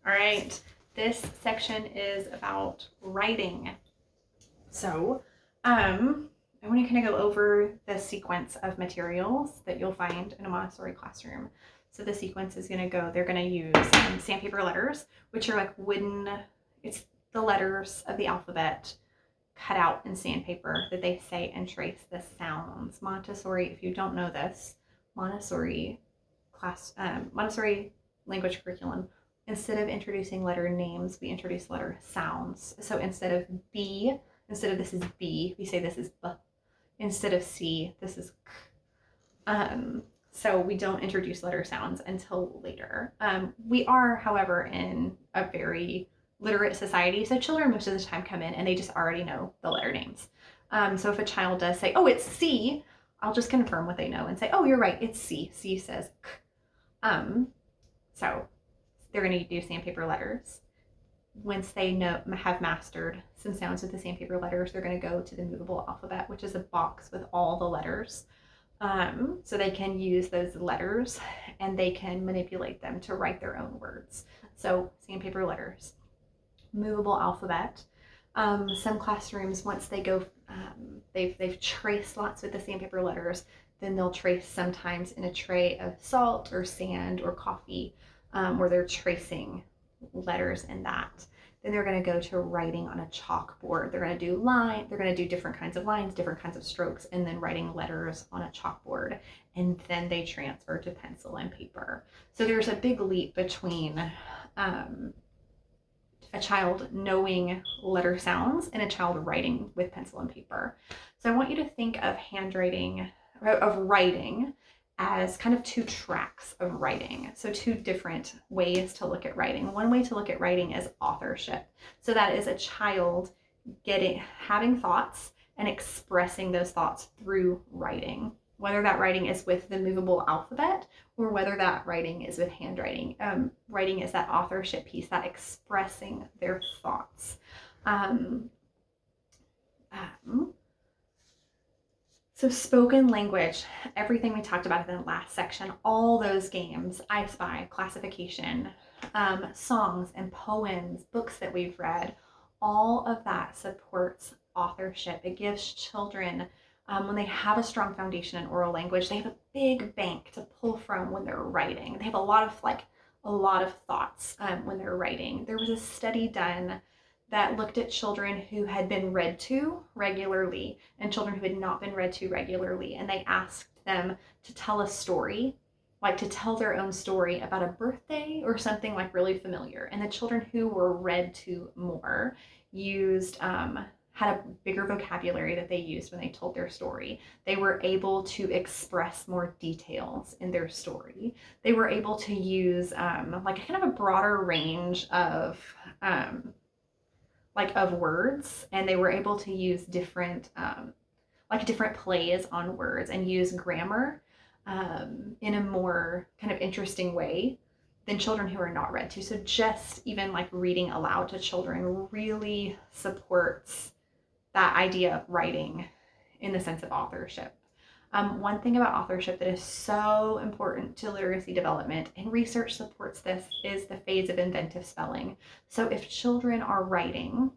All right, this section is about writing. So, I want to kind of go over the sequence of materials that you'll find in a Montessori classroom. So the sequence is going to go, they're going to use sandpaper letters, which are like wooden, it's the letters of the alphabet cut out in sandpaper that they say and trace the sounds. Montessori, if you don't know this, Montessori language curriculum, instead of introducing letter names, we introduce letter sounds. So instead of this is B, we say this is B. Instead of C, this is K. So we don't introduce letter sounds until later. We are, however, in a very literate society, so children most of the time come in and they just already know the letter names. So if a child does say, oh, it's C, I'll just confirm what they know and say, oh, you're right, it's C. C says K. So they're going to do sandpaper letters. Once they have mastered some sounds with the sandpaper letters, they're going to go to the movable alphabet, which is a box with all the letters. So they can use those letters and they can manipulate them to write their own words. So sandpaper letters, movable alphabet. Some classrooms, once they go, they've traced lots with the sandpaper letters, then they'll trace sometimes in a tray of salt or sand or coffee, where they're tracing letters in that. Then they're going to go to writing on a chalkboard. They're going to do different kinds of lines, different kinds of strokes, and then writing letters on a chalkboard. And then they transfer to pencil and paper. So there's a big leap between a child knowing letter sounds and a child writing with pencil and paper. So I want you to think of writing as kind of two tracks of writing. So two different ways to look at writing. One way to look at writing is authorship. So that is a child having thoughts and expressing those thoughts through writing, whether that writing is with the movable alphabet or whether that writing is with handwriting. Writing is that authorship piece, that expressing their thoughts. So spoken language, everything we talked about in the last section, all those games, I Spy, classification, songs and poems, books that we've read, all of that supports authorship. It gives children, when they have a strong foundation in oral language, they have a big bank to pull from when they're writing. They have a lot of thoughts when they're writing. There was a study done that looked at children who had been read to regularly and children who had not been read to regularly. And they asked them to tell a story, like to tell their own story about a birthday or something like really familiar. And the children who were read to more had a bigger vocabulary that they used when they told their story. They were able to express more details in their story. They were able to use like kind of a broader range of words, and they were able to use different plays on words and use grammar in a more kind of interesting way than children who are not read to. So just even like reading aloud to children really supports that idea of writing in the sense of authorship. One thing about authorship that is so important to literacy development, and research supports this, is the phase of inventive spelling. So if children are writing,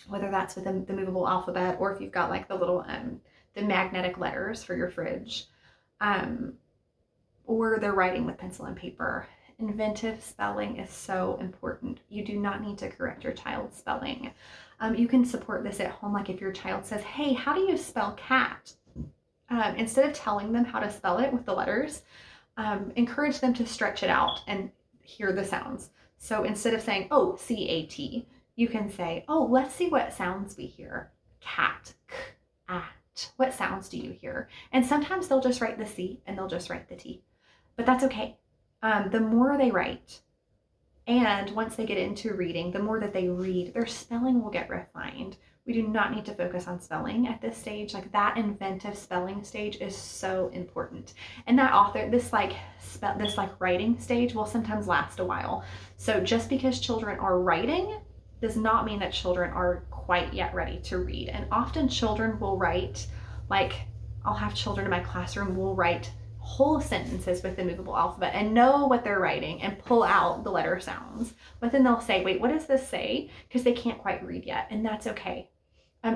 whether that's with the movable alphabet or if you've got like the little the magnetic letters for your fridge, or they're writing with pencil and paper, inventive spelling is so important. You do not need to correct your child's spelling. You can support this at home. Like if your child says, hey, how do you spell cat? Instead of telling them how to spell it with the letters, encourage them to stretch it out and hear the sounds. So instead of saying, oh, C-A-T, you can say, oh, let's see what sounds we hear. Cat, k-at. What sounds do you hear? And sometimes they'll just write the C and they'll just write the T. But that's okay. The more they write, and once they get into reading, the more that they read, their spelling will get refined. We do not need to focus on spelling at this stage. Like that inventive spelling stage is so important. And that this writing stage will sometimes last a while. So just because children are writing does not mean that children are quite yet ready to read. And often children will write, like I'll have children in my classroom will write whole sentences with the movable alphabet and know what they're writing and pull out the letter sounds. But then they'll say, wait, what does this say? Because they can't quite read yet, and that's okay.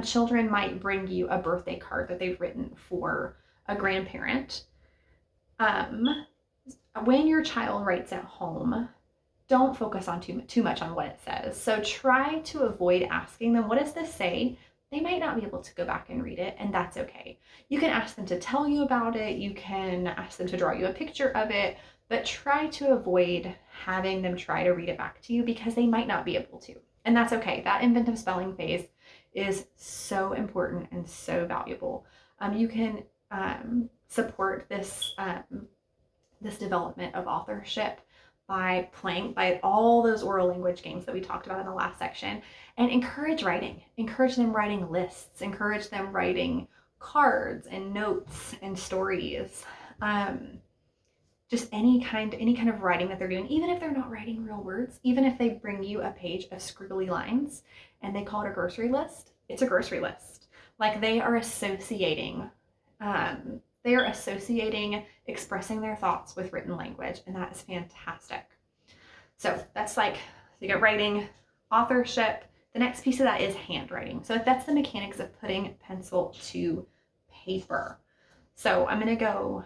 Children might bring you a birthday card that they've written for a grandparent. When your child writes at home, don't focus on too much on what it says. So try to avoid asking them, what does this say? They might not be able to go back and read it, and that's okay. You can ask them to tell you about it. You can ask them to draw you a picture of it, but try to avoid having them try to read it back to you because they might not be able to. And that's okay. That inventive spelling phase is so important and so valuable. You can support this development of authorship by playing by all those oral language games that we talked about in the last section, and encourage writing. Encourage them writing lists, encourage them writing cards and notes and stories. Just any kind of writing that they're doing, even if they're not writing real words, even if they bring you a page of scribbly lines and they call it a grocery list, it's a grocery list. Like they are associating expressing their thoughts with written language, and that is fantastic. So that's like, you got writing, authorship. The next piece of that is handwriting. So that's the mechanics of putting pencil to paper. So I'm going to go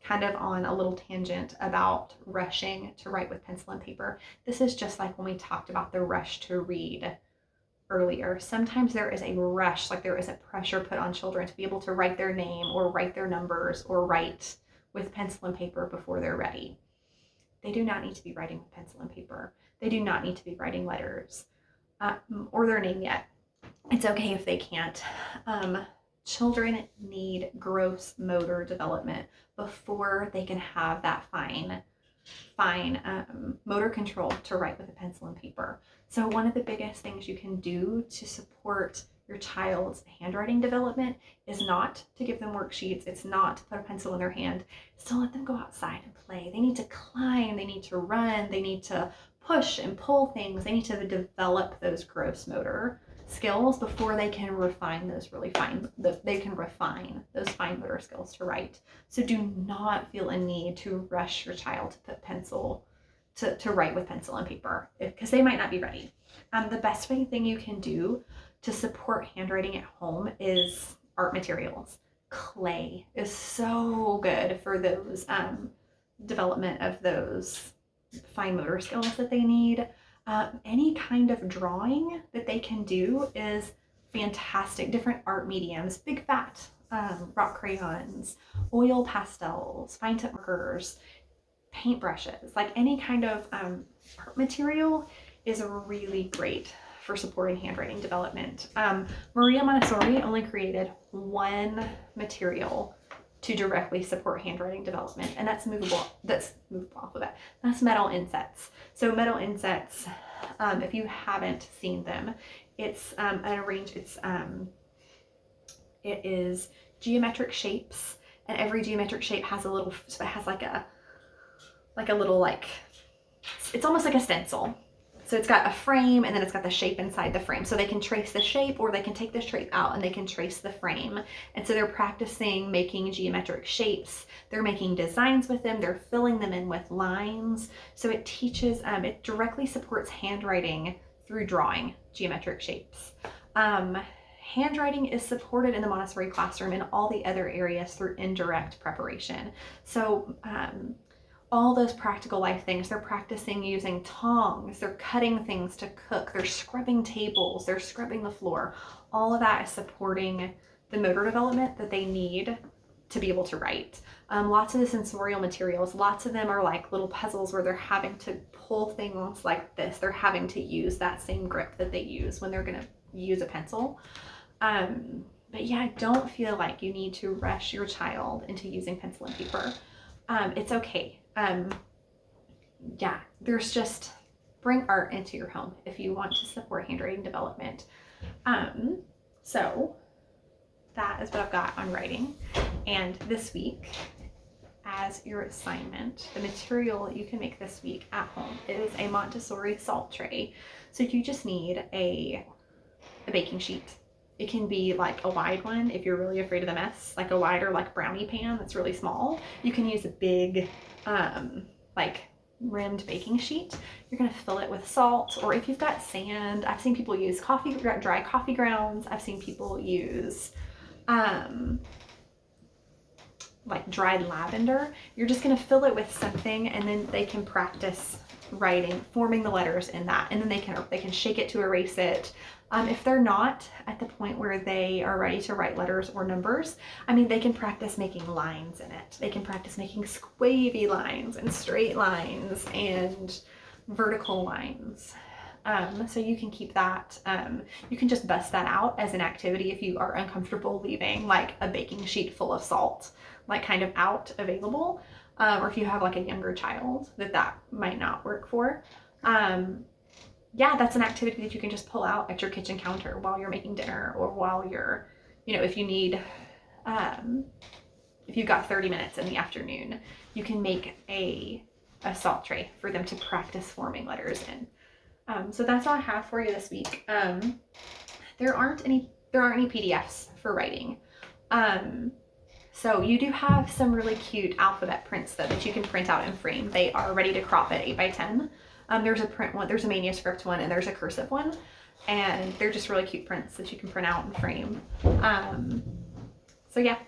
kind of on a little tangent about rushing to write with pencil and paper. This is just like when we talked about the rush to read earlier. Sometimes there is a rush, like there is a pressure put on children to be able to write their name or write their numbers or write with pencil and paper before they're ready. They do not need to be writing with pencil and paper. They do not need to be writing letters or their name yet. It's okay if they can't. Children need gross motor development before they can have that fine motor control to write with a pencil and paper. So one of the biggest things you can do to support your child's handwriting development is not to give them worksheets. It's not to put a pencil in their hand. It's to let them go outside and play. They need to climb. They need to run. They need to push and pull things. They need to develop those gross motor skills before they can refine those fine motor skills to write. So do not feel a need to rush your child to put pencil to write with pencil and paper because they might not be ready. The best thing you can do to support handwriting at home is art materials. Clay is so good for those development of those fine motor skills that they need. Any kind of drawing that they can do is fantastic. Different art mediums, big fat rock crayons, oil pastels, fine tip markers, paintbrushes, like any kind of art material is really great for supporting handwriting development. Maria Montessori only created one material to directly support handwriting development, and that's movable alphabet. That's metal insets. So metal insets, if you haven't seen them, it's it is geometric shapes, and every geometric shape has a little, so it has like a little, it's almost like a stencil. So it's got a frame and then it's got the shape inside the frame. So they can trace the shape, or they can take the shape out and they can trace the frame. And so they're practicing making geometric shapes. They're making designs with them. They're filling them in with lines. So it teaches, it directly supports handwriting through drawing geometric shapes. Handwriting is supported in the Montessori classroom in all the other areas through indirect preparation. So all those practical life things, they're practicing using tongs, they're cutting things to cook, they're scrubbing tables, they're scrubbing the floor. All of that is supporting the motor development that they need to be able to write. Lots of the sensorial materials, lots of them are like little puzzles where they're having to pull things like this. They're having to use that same grip that they use when they're gonna use a pencil. But yeah, don't feel like you need to rush your child into using pencil and paper. It's okay. There's just, bring art into your home if you want to support handwriting development. So that is what I've got on writing. And this week, as your assignment, the material you can make this week at home is a Montessori salt tray. So you just need a baking sheet. It can be like a wide one if you're really afraid of the mess, like a wider like brownie pan that's really small. You can use a big like rimmed baking sheet. You're gonna fill it with salt, or if you've got sand, I've seen people use dry coffee grounds. I've seen people use like dried lavender. You're just gonna fill it with something, and then they can practice writing, forming the letters in that, and then they can shake it to erase it. If they're not at the point where they are ready to write letters or numbers, I mean, they can practice making lines in it. They can practice making squiggly lines and straight lines and vertical lines. So you can keep that, you can just bust that out as an activity if you are uncomfortable leaving like a baking sheet full of salt, like kind of out available, or if you have like a younger child that might not work for. Yeah, that's an activity that you can just pull out at your kitchen counter while you're making dinner, or while you're, if you need, if you've got 30 minutes in the afternoon, you can make a salt tray for them to practice forming letters in. So that's all I have for you this week. There aren't any PDFs for writing. So you do have some really cute alphabet prints though that you can print out and frame. They are ready to crop at 8x10. There's a print one, there's a manuscript one, and there's a cursive one, and they're just really cute prints that you can print out and frame. So yeah,